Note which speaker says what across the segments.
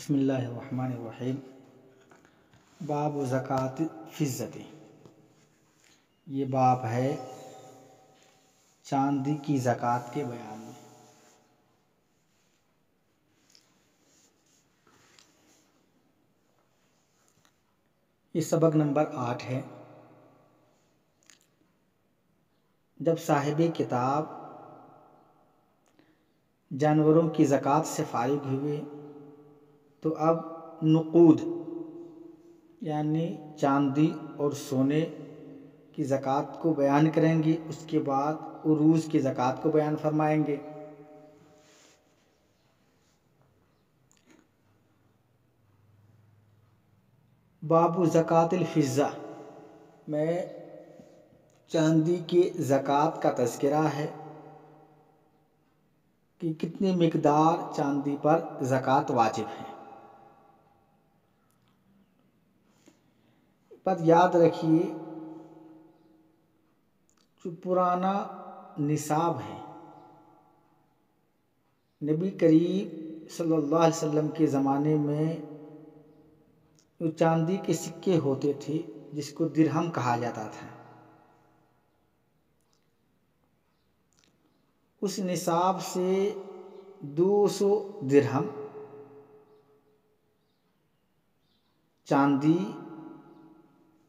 Speaker 1: बिस्मिल्लाहिर्रहमानिर्रहीम। बाब ज़कात फ़िज़्ज़ती। ये बाब है चांदी की ज़कात के बयान में। ये सबक नंबर 8 है। जब साहिब किताब जानवरों की ज़कात से फारिग हुए तो अब नुक़ूद यानी चांदी और सोने की ज़कात को बयान करेंगे। उसके बाद उरूज़ की ज़कात को बयान फरमाएंगे। बाबू ज़कातिल फ़िज़्ज़ा में चांदी के ज़कात का तज़किरा है कि कितनी मिक़दार चांदी पर ज़कात वाजिब है। पर याद रखिए, जो पुराना निसाब है, नबी करीम सल्लल्लाहु अलैहि वसल्लम के ज़माने में जो चांदी के सिक्के होते थे जिसको दिरहम कहा जाता था, उस निसाब से 200 दिरहम चांदी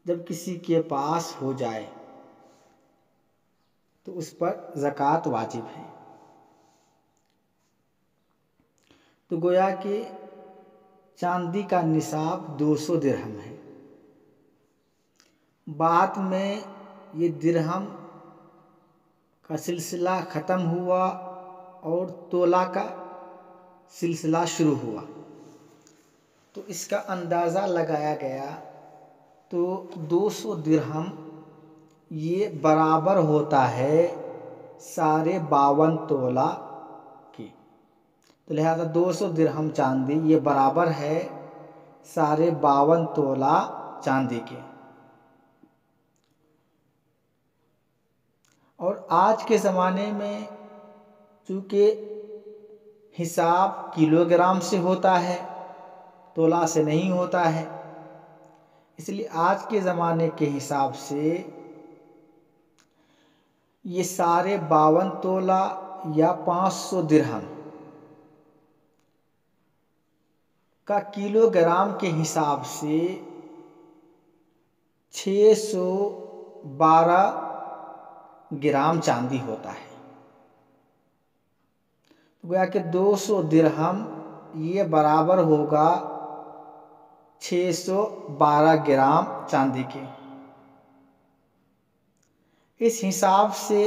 Speaker 1: जब किसी के पास हो जाए तो उस पर ज़कात वाजिब है। तो गोया कि चांदी का निसाब 200 दिरहम है। बाद में ये दिरहम का सिलसिला ख़त्म हुआ और तोला का सिलसिला शुरू हुआ। तो इसका अंदाज़ा लगाया गया तो 200 दिरहम ये बराबर होता है 52.5 तोला की। तो लिहाजा 200 दिरहम चांदी ये बराबर है 52.5 तोला चांदी के। और आज के ज़माने में चूँकि हिसाब किलोग्राम से होता है, तोला से नहीं होता है, इसलिए आज के ज़माने के हिसाब से ये 52.5 तोला या 500 दिरहम का किलोग्राम के हिसाब से 612 ग्राम चांदी होता है। तो गोया कि 200 दिरहम ये बराबर होगा 612 ग्राम चांदी के। इस हिसाब से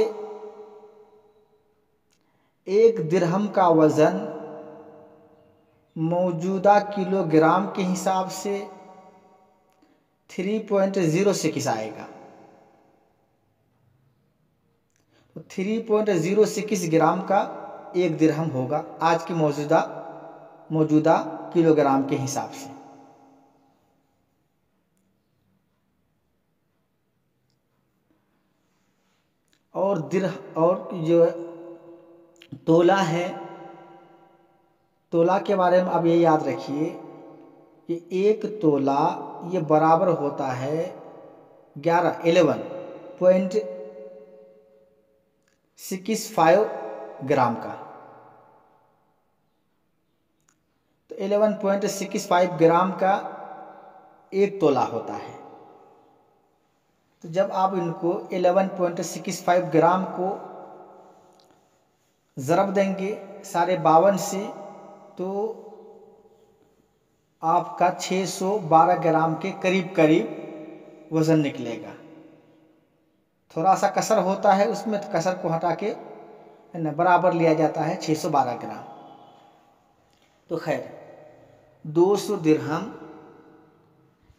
Speaker 1: एक दिरहम का वज़न मौजूदा किलोग्राम के हिसाब से 3.06 आएगा। तो 3.06 ग्राम का एक दिरहम होगा आज की मौजूदा किलोग्राम के हिसाब से। और जो तोला है, तोला के बारे में आप ये याद रखिए कि एक तोला ये बराबर होता है 11.65 ग्राम का। तो 11.65 ग्राम का एक तोला होता है। तो जब आप इनको 11.65 ग्राम को ज़रब देंगे 52.5 से तो आपका 612 ग्राम के करीब करीब वज़न निकलेगा। थोड़ा सा कसर होता है उसमें, तो कसर को हटा के बराबर लिया जाता है 612 ग्राम। तो खैर 200 दिरहम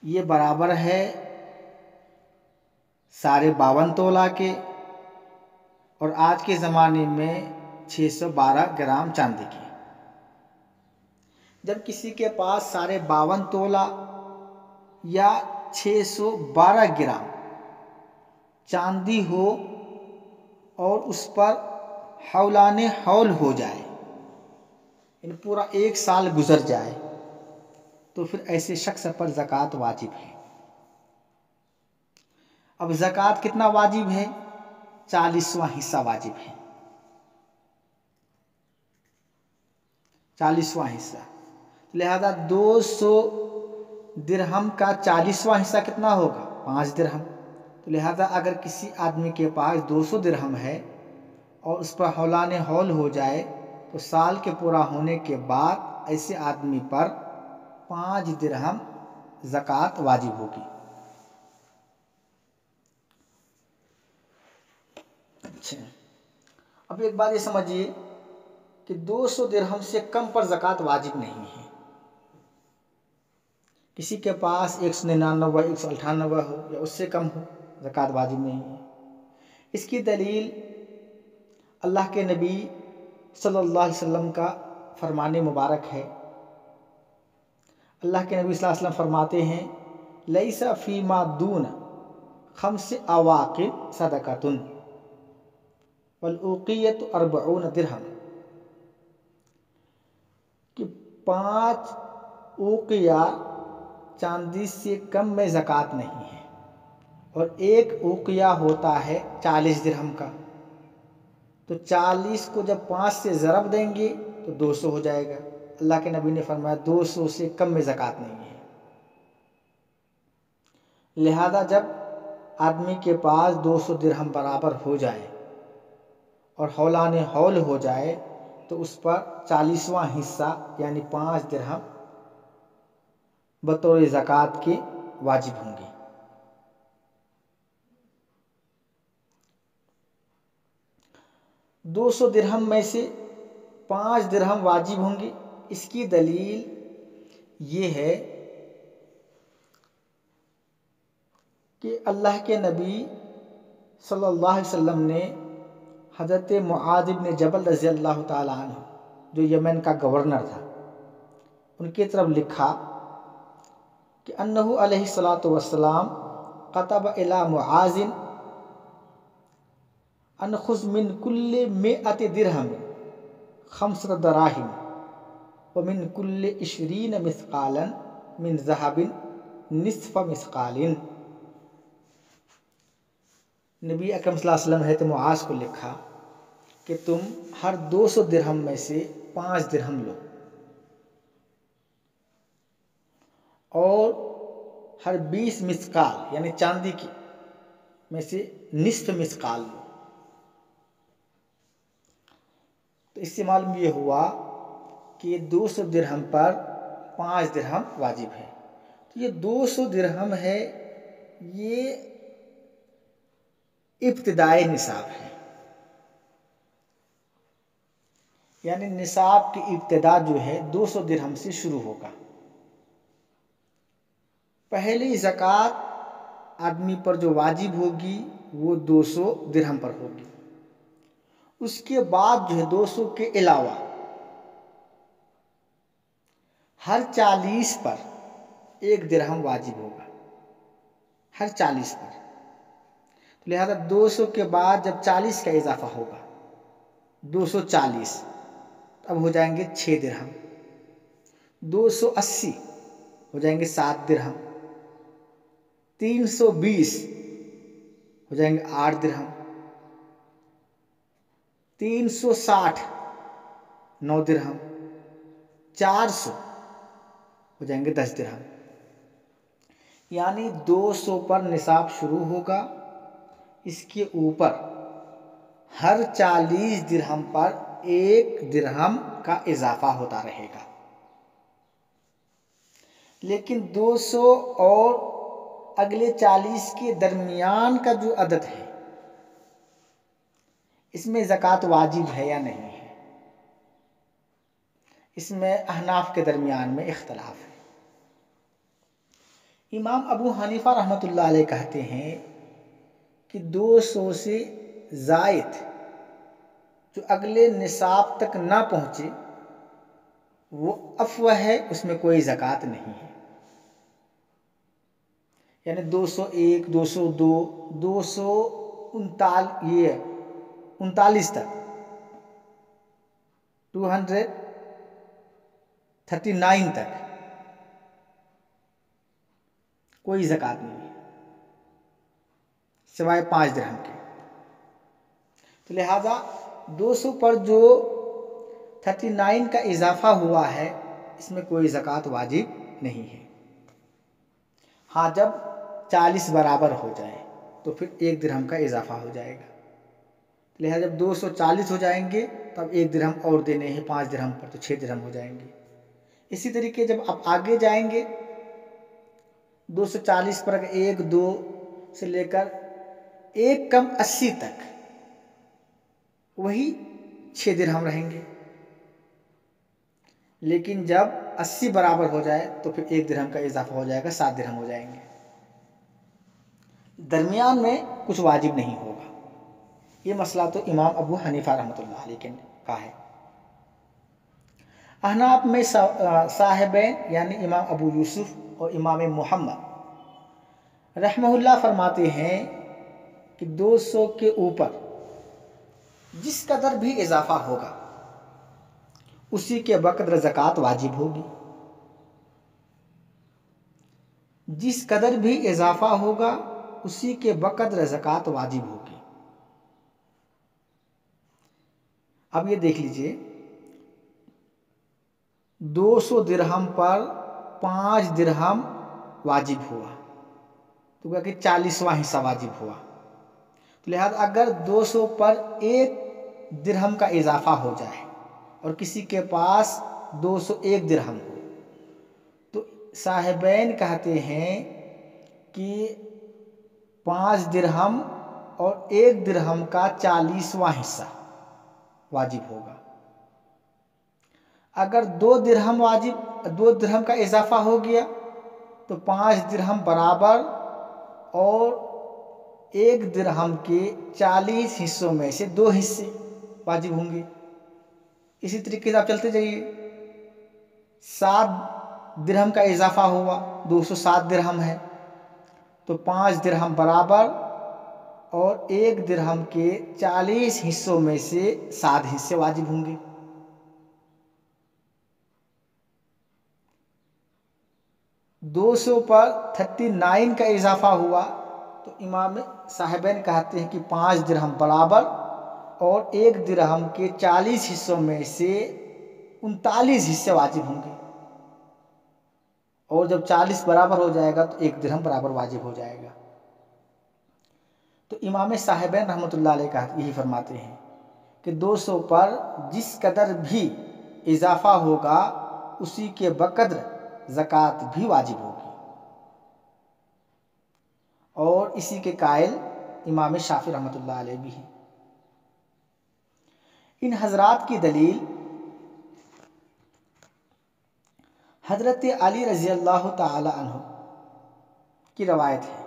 Speaker 1: ये बराबर है 52.5 तोला के, और आज के ज़माने में 612 ग्राम चांदी की। जब किसी के पास 52.5 तोला या 612 ग्राम चांदी हो और उस पर हौलाने हौल हो जाए, इन पूरा एक साल गुजर जाए, तो फिर ऐसे शख्स पर ज़कात वाजिब है। अब ज़कात कितना वाजिब है? 40वां हिस्सा वाजिब है। 40वां हिस्सा, लिहाजा 200 दिरहम का 40वां हिस्सा कितना होगा? 5 दिरहम। तो लिहाजा अगर किसी आदमी के पास 200 दिरहम है और उस पर हौलाने हौल हो जाए तो साल के पूरा होने के बाद ऐसे आदमी पर 5 दिरहम ज़कात वाजिब होगी। अच्छा, अब एक बात ये समझिए कि 200 दिरहम से कम पर ज़कात वाजिब नहीं है। किसी के पास 199, 198 हो या उससे कम हो, ज़कात वाजिब नहीं है। इसकी दलील अल्लाह के नबी सल्लल्लाहु अलैहि वसल्लम का फरमान मुबारक है। अल्लाह के नबी सल्लल्लाहु अलैहि वसल्लम फरमाते हैं, लैसा फ़ीमा दून खम्स अवाक़िन सदक़तुन वल उक़ियतु अर्बऊन दिरहम, कि 5 उक़िया चांदी से कम में ज़कात नहीं है, और 1 उक़िया होता है 40 दिरहम का। तो 40 को जब 5 से ज़रब देंगे तो 200 हो जाएगा। अल्लाह के नबी ने फरमाया 200 से कम में ज़कात नहीं है। लिहाजा जब आदमी के पास 200 दिरहम बराबर हो जाए और हौलाने हौल हो जाए तो उस पर 40वां हिस्सा यानी 5 दिरहम बतौर ज़कात के वाजिब होंगे। दो 200 दिरहम में से 5 दिरहम वाजिब होंगे। इसकी दलील ये है कि अल्लाह के नबी सल्लल्लाहु अलैहि वसल्लम ने हज़रत मुआज़ इब्न जबल रज़ी अल्लाह ताला अन्हु, जो यमन का गवर्नर था, उनकी तरफ लिखा कि अन्नहु अलैहि सलातु वस्सलाम कतब इला मुआज़िन अन खुज़ मिन कुल्ले मिअति दिरहम खम्सत दराहिम व मिन कुल्ले 20 मिस्कालन मिन ज़हबिन निस्फ़ मिस्कालिन। नबी अकरम सल्लल्लाहु अलैहि वसल्लम है तो मुआज़ को लिखा कि तुम हर 200 दिरहम में से 5 दिरहम लो और हर 20 मिस्काल यानी चांदी की में से निस्फ मिस्काल लो। तो इससे मालूम ये हुआ कि 200 दिरहम पर 5 दिरहम वाजिब है। तो ये 200 दिरहम है, ये इब्तिदाई निसाब है, यानी निसाब की इब्तिदा जो है 200 दिरहम से शुरू होगा। पहली ज़कात आदमी पर जो वाजिब होगी वो 200 दिरहम पर होगी। उसके बाद जो है 200 के अलावा हर 40 पर 1 दिरहम वाजिब होगा, हर 40 पर। तो लिहाजा 200 के बाद जब 40 का इजाफा होगा 240, अब हो जाएंगे 6 दिरहम। 280 हो जाएंगे 7 दिरहम। 320 हो जाएंगे 8 दिरहम। 360 9 दिरहम। 400 हो जाएंगे 10 दिरहम। यानी 200 पर निसाब शुरू होगा, इसके ऊपर हर 40 दिरहम पर 1 दिरहम का इजाफा होता रहेगा। लेकिन 200 और अगले 40 के दरमियान का जो अदद है, इसमें ज़कात वाजिब है या नहीं है, इसमें अहनाफ के दरमियान में इख्तलाफ है। इमाम अबू हनीफा रहमतुल्लाह अलैह कहते हैं कि 200 से ज़ायद जो अगले निसाब तक ना पहुँचे वो अफ़वा है, उसमें कोई ज़कात नहीं है। यानी 201, 202, 239 तक, 239 तक कोई ज़कात नहीं है सिवाय 5 दिरहम के। तो लिहाजा 200 पर जो 39 का इजाफा हुआ है इसमें कोई ज़कात वाजिब नहीं है। हाँ, जब 40 बराबर हो जाए तो फिर 1 दिरहम का इजाफा हो जाएगा। लिहाजा जब 240 हो जाएंगे तब 1 दिरहम और देने हैं 5 दिरहम पर, तो 6 दिरहम हो जाएंगे। इसी तरीके जब आप आगे जाएंगे 240 पर 1, 2 से लेकर 1 कम 80 तक वही 6 दिरहम रहेंगे। लेकिन जब 80 बराबर हो जाए तो फिर 1 दिरहम का इजाफा हो जाएगा, 7 दिरहम हो जाएंगे। दरमियान में कुछ वाजिब नहीं होगा। ये मसला तो इमाम अबू हनीफा रहमतुल्लाह अलैह के का है। अहनाफ में साहिबैन यानी इमाम अबू यूसुफ और इमाम मोहम्मद रहमहुल्लाह फरमाते हैं कि 200 के ऊपर जिस कदर भी इजाफा होगा उसी के बकदर ज़कात वाजिब होगी। जिस कदर भी इजाफा होगा उसी के बकदर ज़कात वाजिब होगी। अब ये देख लीजिए, 200 दिरहम पर 5 दिरहम वाजिब हुआ तो क्या कि 40वां हिस्सा वाजिब हुआ। तो लिहाजा अगर 200 पर 1 दिरहम का इजाफा हो जाए और किसी के पास 201 दिरहम हो तो साहिबैन कहते हैं कि 5 दिरहम और 1 दिरहम का 40वां हिस्सा वाजिब होगा। अगर 2 दिरहम का इजाफा हो गया तो 5 दिरहम बराबर और 1 दिरहम के 40 हिस्सों में से 2 हिस्से वाजिब होंगे। इसी तरीके से आप चलते जाइए, 7 दिरहम का इजाफा हुआ, 207 दिरहम है तो 5 दिरहम बराबर और 1 दिरहम के 40 हिस्सों में से 7 हिस्से वाजिब होंगे। दो सौ पर 39 का इजाफा हुआ तो इमाम साहिबैन कहते हैं कि 5 दिरहम बराबर और 1 दिरहम के 40 हिस्सों में से 39 हिस्से वाजिब होंगे। और जब 40 बराबर हो जाएगा तो 1 दिरहम बराबर वाजिब हो जाएगा। तो इमाम साहिबैन रहमतुल्लाह अलैह यही फरमाते हैं कि 200 पर जिस कदर भी इजाफा होगा उसी के बकद्र ज़कात भी वाजिब होगी। और इसी के कायल इमाम शाफी रहमतुल्लाह अलैह भी हैं। इन हजरात की दलील हजरत अली रज़ी अल्लाह ताला अन्हु की रवायत है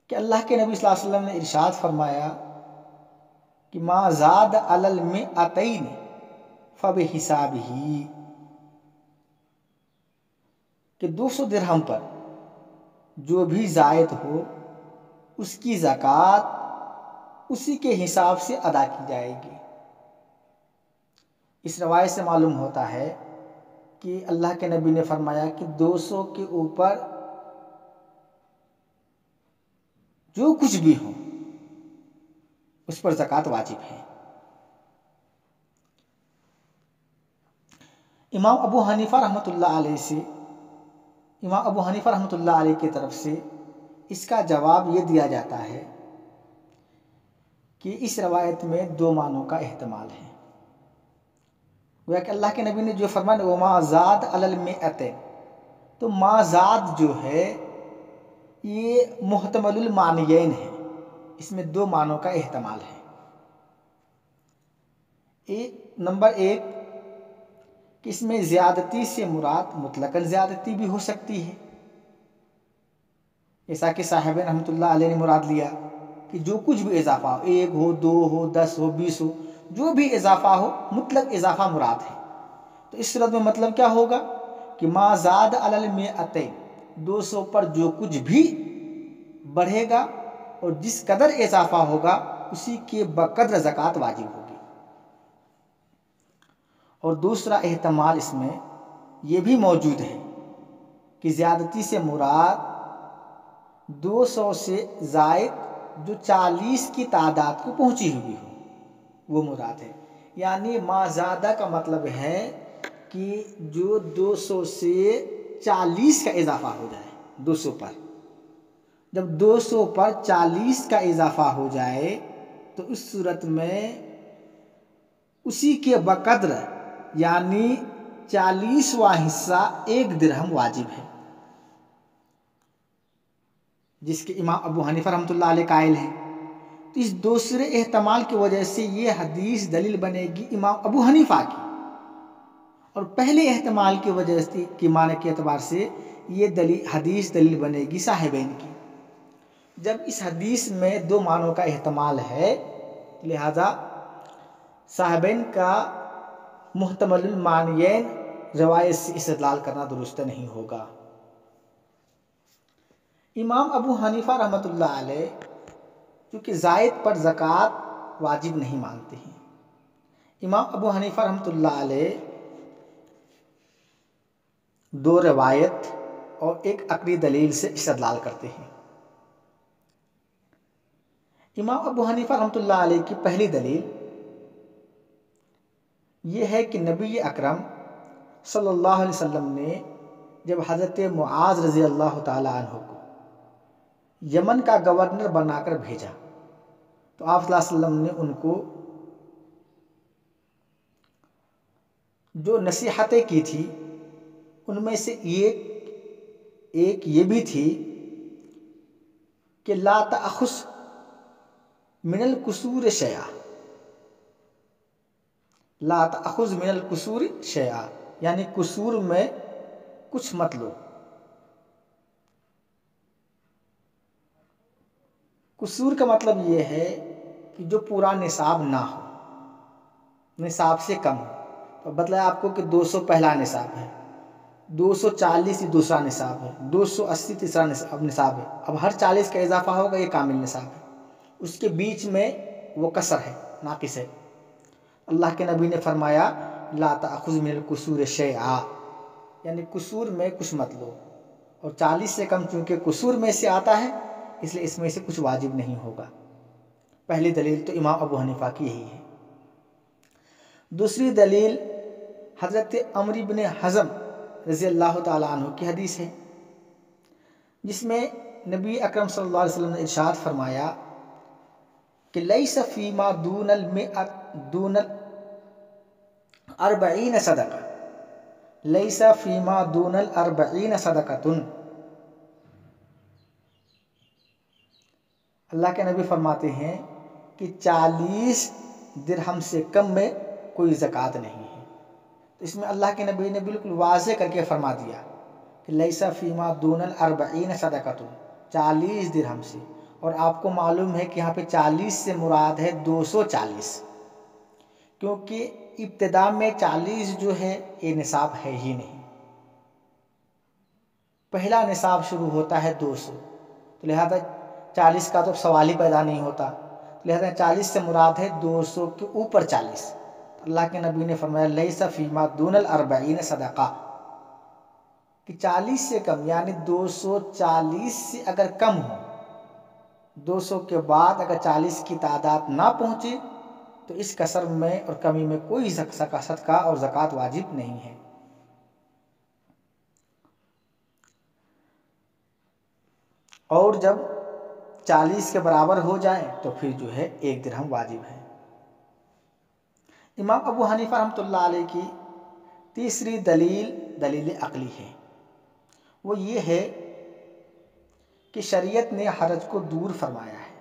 Speaker 1: कि अल्लाह के नबी सल्लल्लाहु अलैहि वसल्लम ने इरशाद फरमाया कि मा ज़ाद अलल मिअतैन फबिहिसाबिही, कि 200 दिरहम पर जो भी ज़ायद हो उसकी ज़कात उसी के हिसाब से अदा की जाएगी। इस रवायत से मालूम होता है कि अल्लाह के नबी ने फरमाया कि 200 के ऊपर जो कुछ भी हो उस पर ज़कात वाजिब है। इमाम अबू हनीफा रहमतुल्लाह अलैह की तरफ से इसका जवाब ये दिया जाता है कि इस रवायत में 2 मानों का एहतमाल है। वह कि अल्लाह के नबी ने जो फरमाया वो माज़ाद अलल मिअतैन, तो माज़ाद जो है ये मुहतमलुल मानियैन है, इसमें 2 मानों का एहतमाल है। नंबर 1 कि इसमें ज़्यादती से मुराद मुतलकन ज़्यादती भी हो सकती है, जैसा कि साहिब रहमतुल्लाह अलैह ने मुराद लिया कि जो कुछ भी इजाफा हो, 1 हो, 2 हो, 10 हो, 20 हो, जो भी इजाफा हो मुतलक इजाफा मुराद है। तो इस सूरत में मतलब क्या होगा कि मा ज़ाद अलल मिअतैन, 200 पर जो कुछ भी बढ़ेगा और जिस कदर इजाफा होगा उसी के बकद्र ज़कात वाजिब होगी। और दूसरा एहतमाल इसमें यह भी मौजूद है कि ज़्यादती से मुराद 200 से ज़ायद जो 40 की तादाद को पहुंची हुई हो, वो मुराद है। यानी मा ज़्यादा का मतलब है कि जो 200 से 40 का इजाफा हो जाए। 200 पर जब 200 पर 40 का इजाफा हो जाए तो उस सूरत में उसी के बकद्र यानी 40वां हिस्सा 1 दिरहम वाजिब है, जिसके इमाम अबू हनीफा रहमतुल्लाह अलैह कायल हैं। तो इस दूसरे एहतमाल की वजह से ये हदीस दलील बनेगी इमाम अबू हनीफा की, और पहले एहतमाल की वजह से कि माने के एतबार से ये हदीस दलील बनेगी साहिबैन की। जब इस हदीस में 2 मानों का एहतमाल है, लिहाजा साहिबैन का मुहतमलुल मानियैन रवायत से इस्तेदलाल करना दुरुस्त नहीं होगा। इमाम अबू हनीफा रहमतुल्लाह अलैह क्योंकि जायद पर ज़कात वाजिब नहीं मानते हैं। इमाम अबू हनीफा रहमतुल्लाह अलैह 2 रवायत और 1 अक़ली दलील से इस्तेदलाल करते हैं। इमाम अबू हनीफा रहमतुल्लाह अलैह की पहली दलील ये है कि नबी अकरम सल्लल्लाहु अलैहि वसल्लम ने जब हज़रत मुआज़ रज़ी अल्लाह ताला अन्हु को यमन का गवर्नर बनाकर भेजा तो आप सल्लल्लाहु अलैहि वसल्लम ने उनको जो नसीहतें की थी उनमें से एक ये भी थी कि ला तअख़ुज़ मिनल कुसूर शैआ, ला तअख़ुज़ मिनल कुसूर शैआ, यानी कुसूर में कुछ मत लो। कुसूर का मतलब ये है कि जो पूरा निसाब ना हो, निसाब से कम हो। तो बतलाया आपको कि 200 पहला निसाब है, 240 दूसरा निसाब है, 280 तीसरा निसाब है। अब हर 40 का इजाफा होगा, ये कामिल निसाब है। उसके बीच में वो कसर है, नाकिस है। अल्लाह के नबी ने फरमाया ला तअख़ुज़ मिनल कुसूर शैआ, यानी कुसूर में कुछ मत लो। और 40 से कम चूँकि कुसूर में से आता है, इसलिए इसमें से कुछ वाजिब नहीं होगा। पहली दलील तो इमाम अबू हनीफा की यही है। दूसरी दलील हज़रत अम्र इब्न हज़म रज़ी अल्लाह ताला अन्हु की हदीस है, जिसमें नबी अकरम सल्लल्लाहु अलैहि वसल्लम ने इरशाद फरमाया कि लैसा फ़ीमा दूनल अर्बईन सदका, लैसा फ़ीमा दूनल अर्बईन सदकतुन। अल्लाह के नबी फरमाते हैं कि 40 दिरहम से कम में कोई ज़कात नहीं है। तो इसमें अल्लाह के नबी ने बिल्कुल वाज़े करके फरमा दिया कि लैसा फ़ीमा दूनल अर्बईन सदकतुन, 40 दिरहम से। और आपको मालूम है कि यहाँ पे 40 से मुराद है 240, क्योंकि इब्तिदा में 40 जो है ये निसाब है ही नहीं। पहला निसाब शुरू होता है 200, तो लिहाजा 40 का तो सवाल ही पैदा नहीं होता। लिहाजा 40 से मुराद है 200 के ऊपर 40। अल्लाह के नबी ने फरमाया लैसा फ़ीमा दूनल अर्बईन सदका, कि 40 से कम यानी 240 से अगर कम हो, 200 के बाद अगर 40 की तादाद ना पहुँचे तो इस कसर में और कमी में कोई सदका और ज़कात वाजिब नहीं है। और जब 40 के बराबर हो जाए तो फिर जो है 1 दिरहम वाजिब है। इमाम अबू हनीफा रहमतुल्लाह अलैह की तीसरी दलील अक़ली है। वो ये है कि शरीयत ने हरज को दूर फरमाया है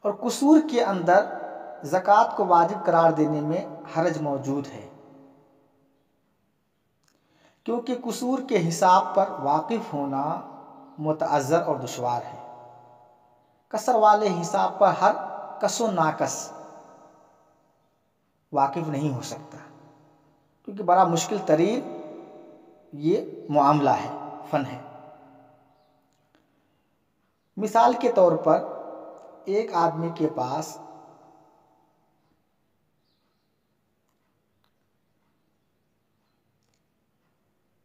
Speaker 1: और कुसूर के अंदर ज़कात को वाजिब करार देने में हरज मौजूद है, क्योंकि कुसूर के हिसाब पर वाकिफ़ होना मुतअज़्ज़र और दुश्वार है। कसर वाले हिसाब पर हर कसो नाकस वाकिफ़ नहीं हो सकता, क्योंकि बड़ा मुश्किल तरीन ये मामला है, फ़न है। मिसाल के तौर पर एक आदमी के पास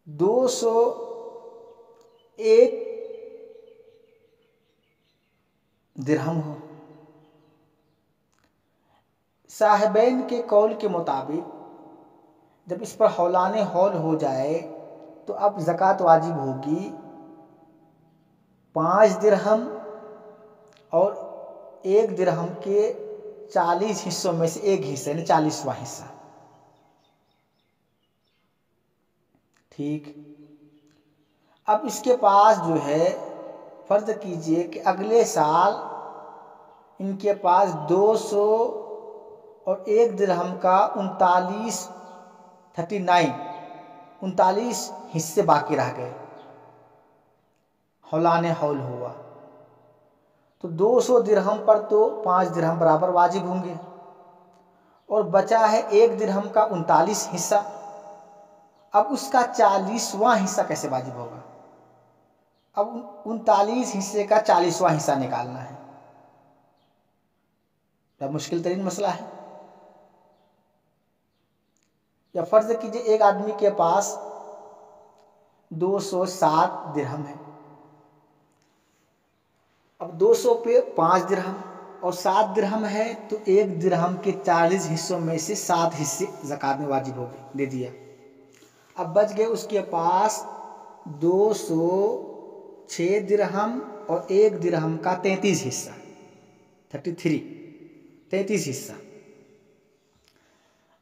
Speaker 1: 201 दिरहम हो। साहिबैन के कौल के मुताबिक जब इस पर हौलाने हौल हो जाए तो अब ज़कात वाजिब होगी 5 दिरहम और 1 दिरहम के 40 हिस्सों में से एक हिस्सा, यानी 40वां हिस्सा। ठीक। अब इसके पास जो है, फर्ज कीजिए कि अगले साल इनके पास 200 और 1 दिरहम का 39 हिस्से बाकी रह गए, हौलाने हौल हुआ तो 200 दिरहम पर तो 5 दिरहम बराबर वाजिब होंगे और बचा है 1 दिरहम का 39 हिस्सा। अब उसका 40वां हिस्सा कैसे वाजिब होगा? अब 39 हिस्से का 40वां हिस्सा निकालना है। बड़ा मुश्किल तरीन मसला है। या फर्ज कीजिए एक आदमी के पास 207 दिरहम है। अब 200 पे 5 दिरहम और 7 दिरहम है तो 1 दिरहम के 40 हिस्सों में से 7 हिस्से ज़कात में वाजिब हो गए, दे दिया। अब बच गए उसके पास 206 दिरहम और 1 दिरहम का 33 हिस्सा, 33 हिस्सा।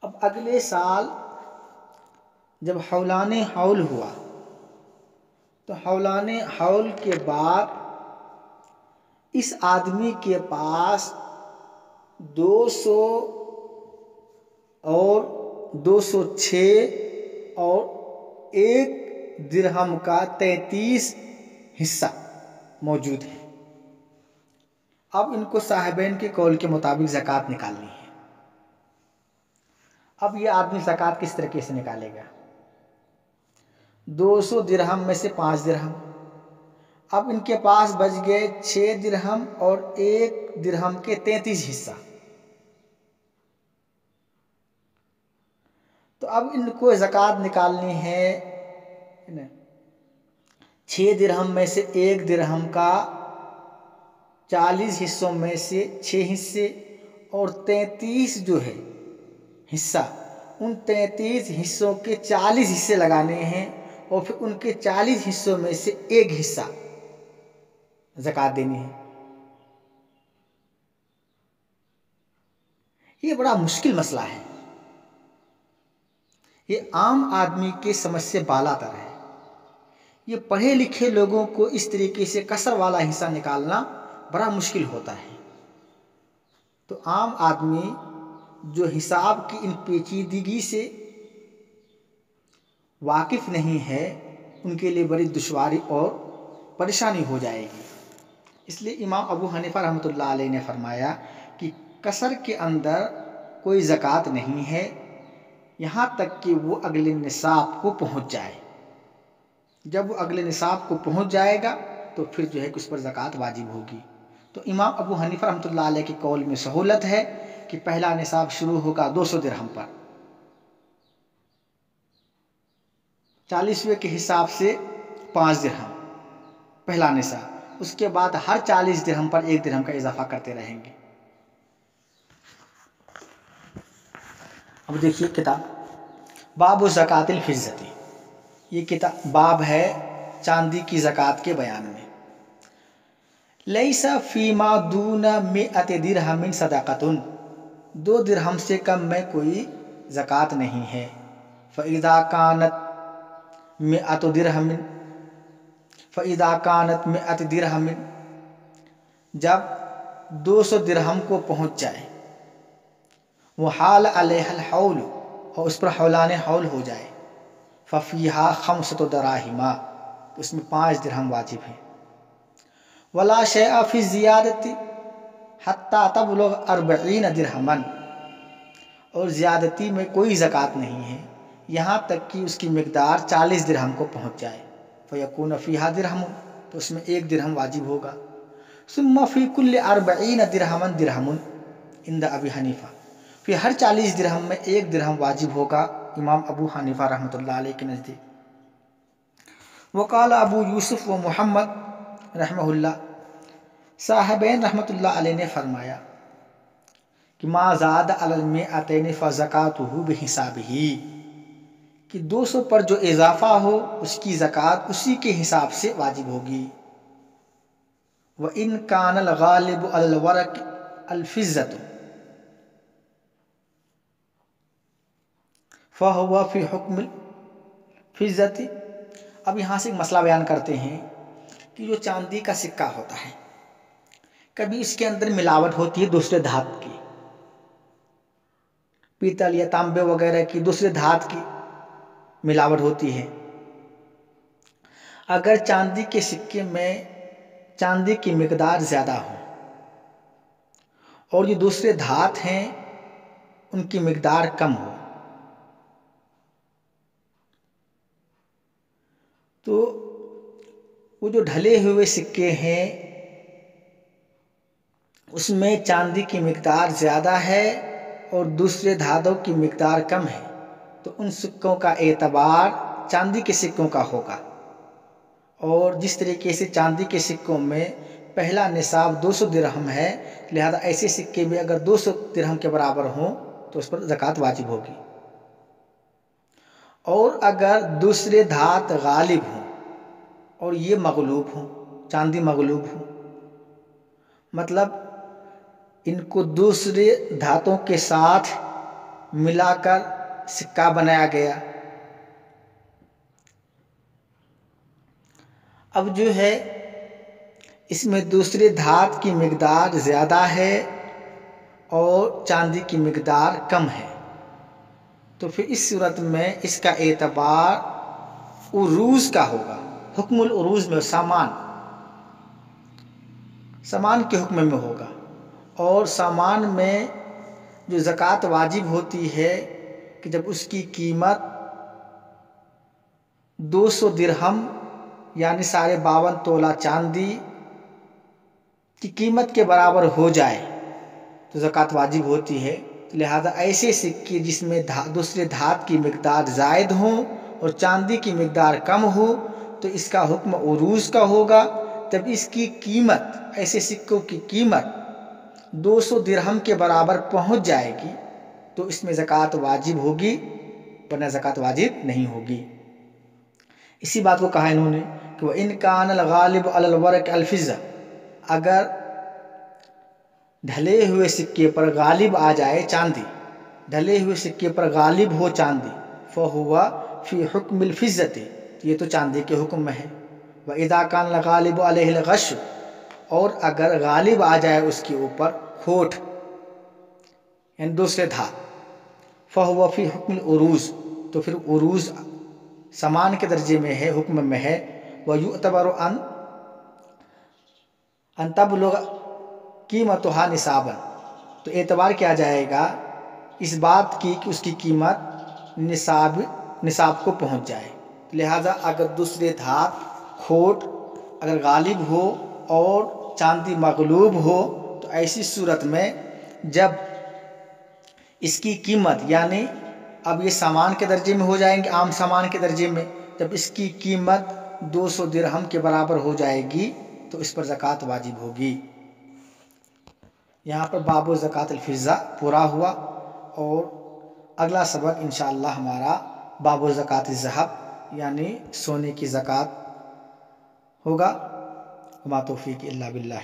Speaker 1: अब अगले साल जब हौलाने हौल हुआ तो हौलाने हौल के बाद इस आदमी के पास 200 और 206 और 1 दिरहम का 33 हिस्सा मौजूद है। अब इनको साहिबैन के कौल के मुताबिक ज़कात निकालनी है। अब ये आदमी ज़कात किस तरीके से निकालेगा? 200 दिरहम में से 5 दिरहम, अब इनके पास बच गए 6 दिरहम और 1 दिरहम के 33 हिस्सा। तो अब इनको ज़कात निकालनी है 6 दिरहम में से 1 दिरहम का 40 हिस्सों में से 6 हिस्से और 33 जो है हिस्सा, उन 33 हिस्सों के 40 हिस्से लगाने हैं और फिर उनके 40 हिस्सों में से एक हिस्सा ज़कात देनी है। ये बड़ा मुश्किल मसला है। ये आम आदमी के समझ से बालातर है। ये पढ़े लिखे लोगों को इस तरीके से कसर वाला हिस्सा निकालना बड़ा मुश्किल होता है। तो आम आदमी जो हिसाब की इन पेचीदगी से वाकिफ़ नहीं है, उनके लिए बड़ी दुश्वारी और परेशानी हो जाएगी। इसलिए इमाम अबू हनीफा रहमतुल्लाह अलैह ने फरमाया कि कसर के अंदर कोई ज़कात नहीं है यहाँ तक कि वो अगले निसाब को पहुँच जाए। जब वो अगले निसाब को पहुँच जाएगा तो फिर जो है कि उस पर ज़कात वाजिब होगी। तो इमाम अबू हनीफा रहमतुल्लाह अलैह के कौल में सहूलत है कि पहला निसाब शुरू होगा 200 दिरहम पर, 40वें के हिसाब से 5 दिरहम पहला निसाब, उसके बाद हर 40 दिरहम पर 1 दिरहम का इजाफा करते रहेंगे। अब देखिए किताब बाब ज़कातिल फिज़्ज़ती, ये किताब बाब है चांदी की ज़कात के बयान में। लैसा फ़ीमा दून मिअत दिरहमिन सदाक़तुन, 2 दिरहम से कम में कोई ज़कात नहीं है। फ़इज़ा कानत मिअत दिरहमिन, फ़इज़ा कानत मिअत दिरहमिन, जब 200 दिरहम को पहुँच जाए, वो हाल अलैहल हौल, और उस पर हौलाने हौल हो जाए, फ़फ़ीहा खम्सतु दराहिमा, उसमें 5 दिरहम वाजिब है। वला शैअ फ़ी ज़ियादती हत्ता तबलुग़ 40 दिरहमन, और ज़्यादती में कोई ज़कात नहीं है यहाँ तक कि उसकी मिक़दार 40 दिरहम को पहुँच जाए। फ़यकून फ़ीहा दिरहम, तो उसमें 1 दिरहम वाजिब होगा। सुम्मा फ़ी कुल्लि 40 दिरहमन दिरहमुन इंद अबी हनीफ़ा, फिर हर 40 दिरहम में 1 दिरहम वाजिब होगा इमाम अबू हनीफ़ा रहमतुल्लाह अलैह के नज़दीक। वक़ाल अबू यूसुफ व मोहम्मद रहमहुल्लाह, साहिबैन रहमतुल्लाह अलैह ने फरमाया कि मा ज़ाद अलल मिअतैन फ़ज़कातुहु बिहिसाबिही, कि 200 पर जो इजाफा हो उसकी ज़कात उसी के हिसाब से वाजिब होगी। व इन कानल गालिब अलल वरक अल फिज़्ज़तु फ़हुवा फ़ी हुक्मिल फिज़्ज़ति। अब यहाँ से एक मसला बयान करते हैं कि जो चांदी का सिक्का होता है, कभी इसके अंदर मिलावट होती है दूसरे धातु की, पीतल या तांबे वगैरह की दूसरे धातु की मिलावट होती है। अगर चांदी के सिक्के में चांदी की मिकदार ज़्यादा हो और जो दूसरे धातु हैं उनकी मिकदार कम हो, तो वो जो ढले हुए सिक्के हैं उसमें चांदी की मिकदार ज़्यादा है और दूसरे धातु की मिकदार कम है, तो उन सिक्कों का एतबार चांदी के सिक्कों का होगा। और जिस तरीके से चांदी के सिक्कों में पहला निसाब 200 दिरहम है, लिहाजा ऐसे सिक्के भी अगर 200 दिरहम के बराबर हों तो उस पर ज़कात वाजिब होगी। और अगर दूसरे धात गालिब हों और ये मगलूब हों, चांदी मगलूब हो, मतलब इनको दूसरे धातों के साथ मिलाकर सिक्का बनाया गया, अब जो है इसमें दूसरे धातु की मिकदार ज़्यादा है और चांदी की मिकदार कम है, तो फिर इस सूरत में इसका एतबार उरूज का होगा। हुक्मुल उरूज में सामान के हुक्म में होगा। और सामान में जो ज़कात वाजिब होती है कि जब उसकी कीमत 200 दिरहम यानी 52.5 तोला चांदी की कीमत के बराबर हो जाए तो ज़कात वाजिब होती है। लिहाजा ऐसे सिक्के जिसमें दूसरे धातु की मिकदार ज़ायद हो और चांदी की मिकदार कम हो तो इसका हुक्म उरूज का होगा। तब इसकी कीमत, ऐसे सिक्कों की कीमत 200 दिरहम के बराबर पहुंच जाएगी तो इसमें ज़कात वाजिब होगी, वरना ज़कात वाजिब नहीं होगी। इसी बात को कहा इन्होंने कि वह इन कानल गालिब अलल वरक अल फिज़्ज़ा, अगर ढले हुए सिक्के पर गालिब आ जाए चांदी, ढले हुए सिक्के पर गालिब हो चांदी, फ़हुवा फ़ी हुक्मिल फिज़्ज़ति, ये तो चांदी के हुक्म में है। व इज़ा कान गालिब अलैहिल गश, और अगर गालिब आ जाए उसके ऊपर खोट यानी दूसरे धातु, फ़हुवा फ़ी हुक्मिल उरूज, तो फिर उरूज समान के दर्जे में है, हुक्म में है। व युतबर अन तबलुग कीमतुहा निसाबन, तो एतबार किया जाएगा इस बात की कि उसकी कीमत निसाब को पहुंच जाए। लिहाजा अगर दूसरे धातु खोट अगर गालिब हो और चांदी मगलूब हो तो ऐसी सूरत में जब इसकी कीमत, यानी अब ये सामान के दर्जे में हो जाएंगे, आम सामान के दर्जे में, जब इसकी कीमत 200 दिरहम के बराबर हो जाएगी तो इस पर ज़कात वाजिब होगी। यहाँ पर बाबु ज़कात अल फिज़्ज़ा पूरा हुआ और अगला सबक इंशाअल्लाह हमारा बाबु ज़कात ज़हब यानी सोने की ज़कात होगा। मा तौफ़ीक़ इल्ला बिल्लाह।